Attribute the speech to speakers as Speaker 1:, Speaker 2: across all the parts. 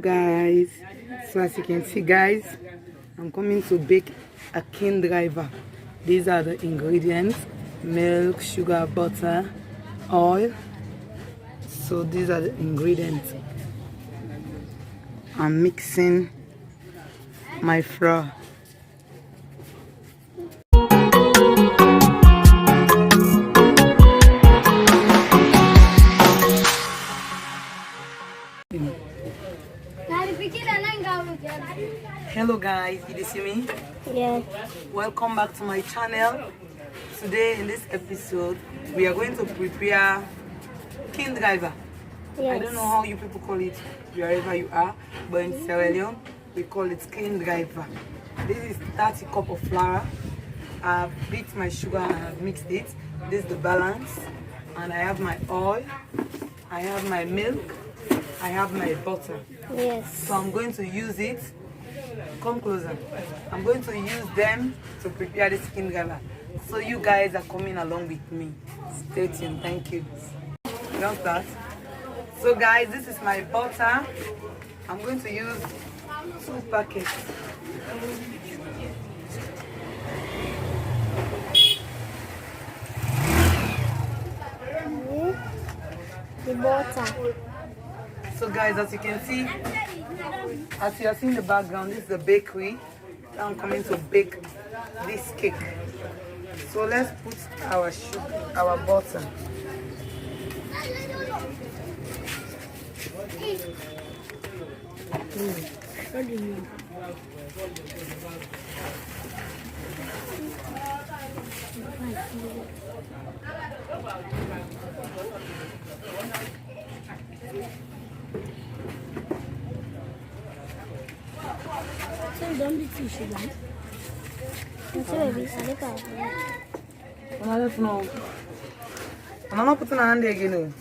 Speaker 1: Guys, so as you can see guys, I'm coming to bake a cane driver. These are the ingredients: milk, sugar, butter, oil. So these are the ingredients. I'm mixing my flour. Hello guys, did you see me?
Speaker 2: Yeah.
Speaker 1: Welcome back to my channel. Today in this episode we are going to prepare cane driver.
Speaker 2: Yes.
Speaker 1: I don't know how you people call it wherever you are, but in Sierra Leone we call it cane driver. This is 30 cups of flour. I've beat my sugar and I've mixed it. This is the balance, and I have my oil, I have my milk, I have my butter.
Speaker 2: Yes.
Speaker 1: So I'm going to use it. Come closer. I'm going to use them to prepare this cane driver. So you guys are coming along with me. Stay tuned. Thank you. Don't start. So guys, this is my butter. I'm going to use 2 packets.
Speaker 2: The butter.
Speaker 1: So guys, as you can see, as you are seeing in the background, this is the bakery. Now I'm coming to bake this cake. So let's put our sugar, our butter.
Speaker 2: What do you mean? So don't be too sugar.
Speaker 1: I don't know. I'm not putting a hand there again.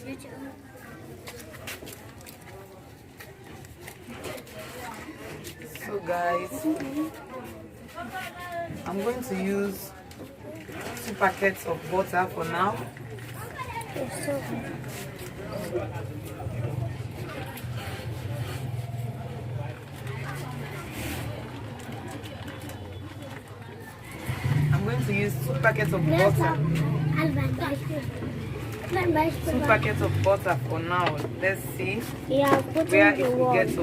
Speaker 1: So guys, I'm going to use 2 packets of butter for now. I'm going to use 2 packets of butter. 2 packets of butter for now. Let's see where it will get us.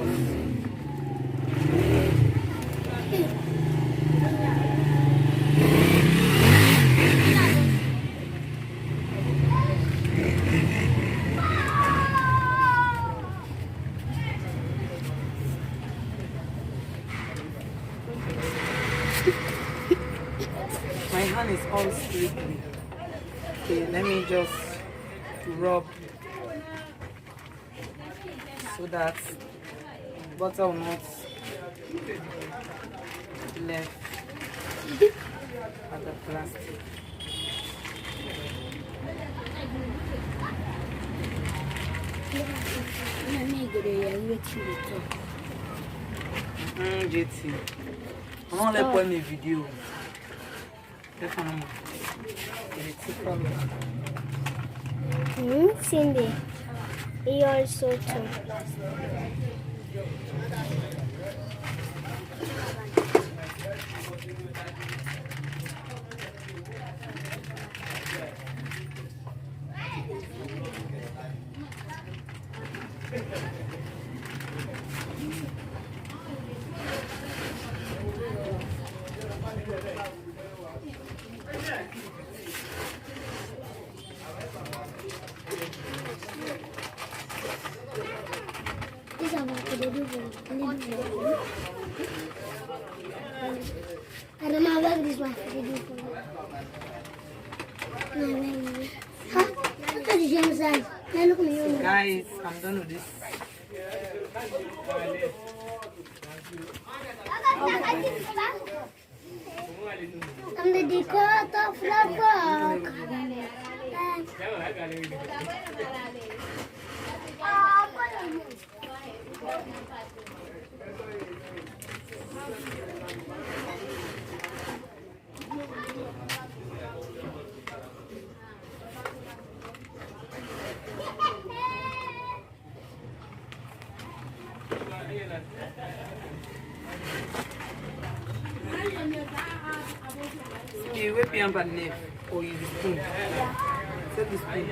Speaker 1: My hand is all slippery. Okay, let me just rub so that butter will not left at the plastic. JT, I'm not let play my video.
Speaker 2: Cindy, he also too. I don't know what this one
Speaker 1: Guys, I'm done with this.
Speaker 2: I'm the decorator flower.
Speaker 1: You whip your hand or use the spoon. Take the spoon.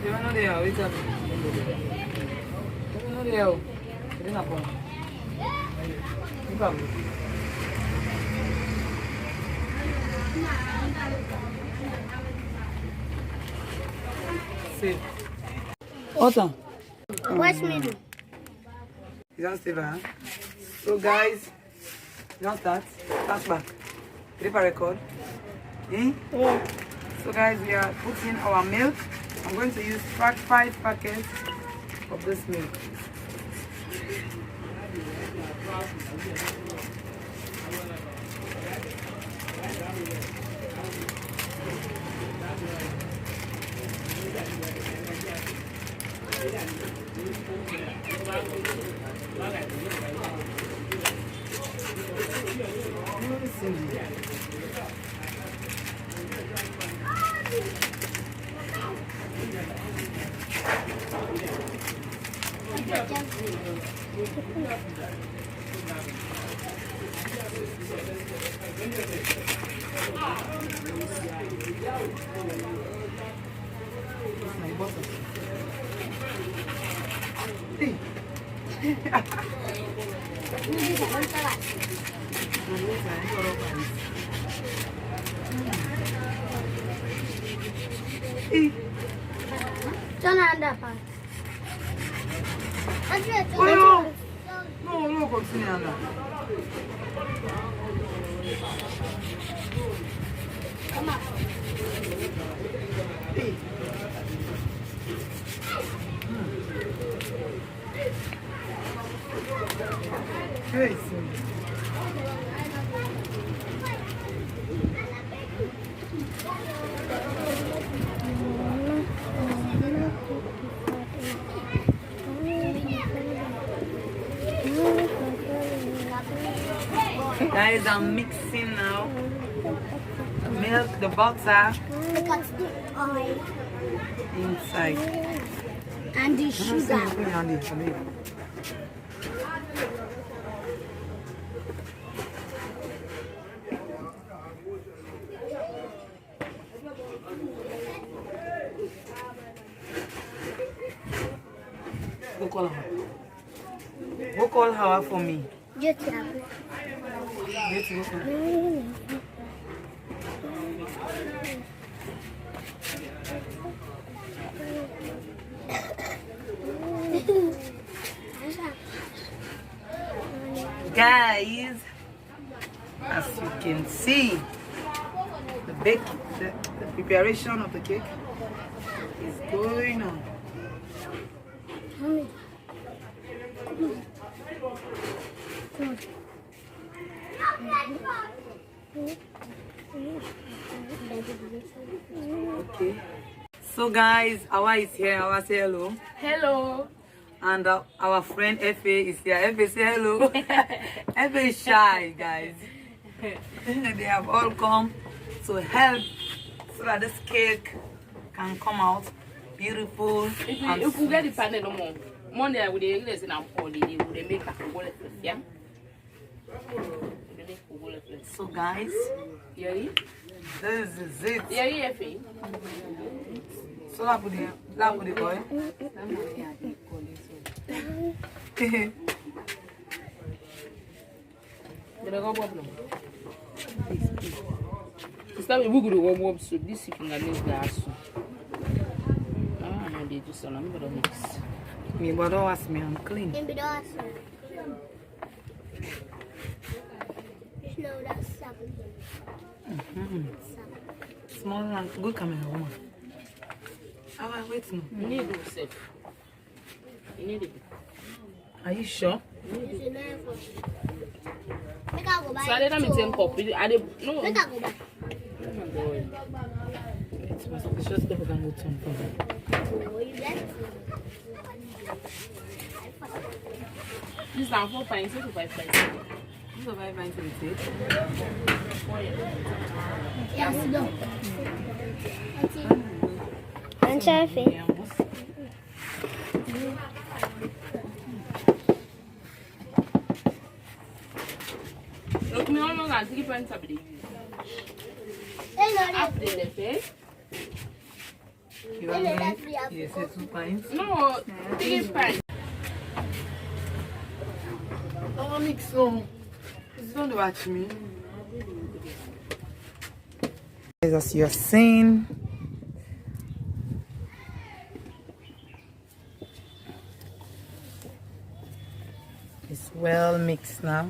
Speaker 1: You know they are. Wait up. You know they are. They not born. You come. See. Awesome.
Speaker 2: What's me do?
Speaker 1: You don't save her. So guys, you don't start. Pass back. Paper record. Eh?
Speaker 2: Yeah.
Speaker 1: So guys, we are putting our milk. I'm going to use 5 packets of this milk. My butter. Hey. Hey.
Speaker 2: Turn on that part.
Speaker 1: Oh, no, no, continue, Anna.
Speaker 2: Come on.
Speaker 1: Hey. Hey, guys, I'm mixing now the milk, the butter inside.
Speaker 2: And the sugar.
Speaker 1: Go call her. Go call her for me.
Speaker 2: Just have it.
Speaker 1: Let's go. Guys, as you can see, the preparation of the cake is going on. Okay. So guys, Awa is here. Awa, say hello.
Speaker 3: Hello.
Speaker 1: And our friend Efe is here. Efe, say hello. Efe is shy, guys. They have all come to help so that this cake can come out beautiful.
Speaker 3: If we get the panel no more, Monday with the English and I'm holiday, we will make a wallet. Yeah.
Speaker 1: So guys,
Speaker 3: Yeah.
Speaker 1: this is it.
Speaker 3: Yeah, yeah,
Speaker 1: So that put the oil.
Speaker 3: It's time we go to warm up soup. This you can make gas soup. Ah, no, they do some. I'm gonna mix.
Speaker 1: Me, but don't ask me, I'm clean.
Speaker 2: And be awesome. No, that's something.
Speaker 1: Small and good camera woman. Awa, wait no.
Speaker 3: You need to safe. You need it.
Speaker 1: Are you sure?
Speaker 2: Make I go back.
Speaker 3: So I let me take copy. I no.
Speaker 2: Make I go back.
Speaker 1: It's my suspicious stuff can go turn for
Speaker 2: No, you left.
Speaker 3: This is 4 pints, 5 pints.
Speaker 1: So vai into the tape.
Speaker 2: Yes, no. And surfing.
Speaker 3: Look, me almost got 3 points up there. After the pay?
Speaker 1: You want me? Yes, 2 pints.
Speaker 3: No, 3 points.
Speaker 1: Oh, mix so. Don't watch me. As you're seeing, it's well mixed now.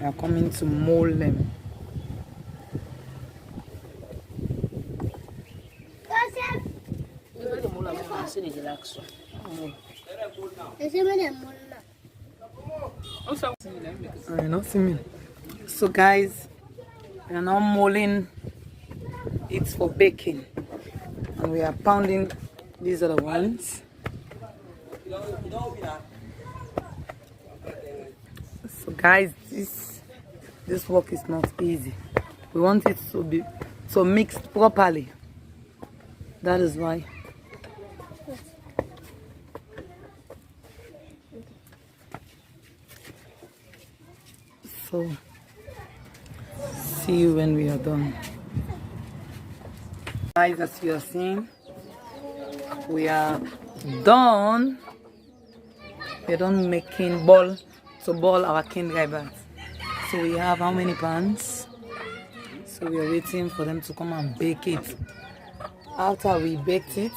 Speaker 1: We are coming to mold them. Not see me. So guys, we are now molding it for baking, and we are pounding these are the ones. So guys, this work is not easy. We want it to be mixed properly. That is why. So see you when we are done. Guys, as you are seeing, we are done. We are done making ball our kind drivers. So we have how many pans? So we are waiting for them to come and bake it. After we baked it,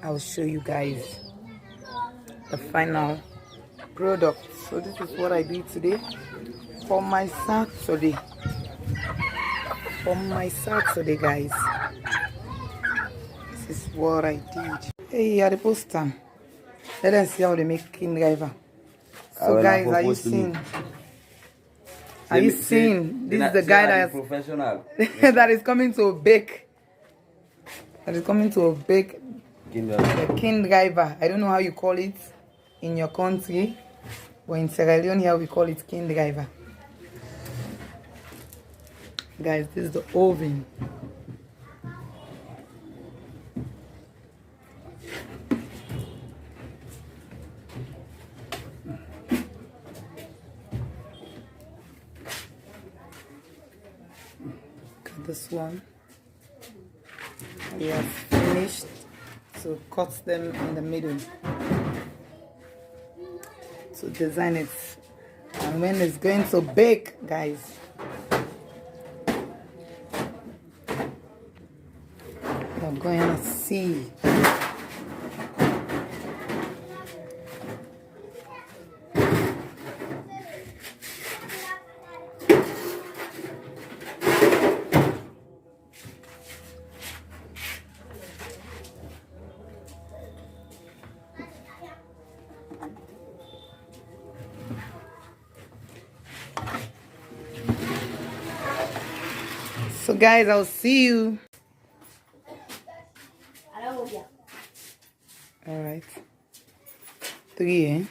Speaker 1: I'll show you guys the final product. So this is what I did today for my Saturday. Guys, this is what I did. Hey, at the poster, let us see how they make king driver. So guys, are you seeing? Are you seeing? This is the guy that is professional. That is coming to bake. The king driver. I don't know how you call it in your country, but in Sierra Leone here we call it king driver. Guys, this is the oven. This one, we have finished to cut them in the middle to design it, and when it's going to bake, guys, you're going to see. So guys, I'll see you. All right. 3, eh?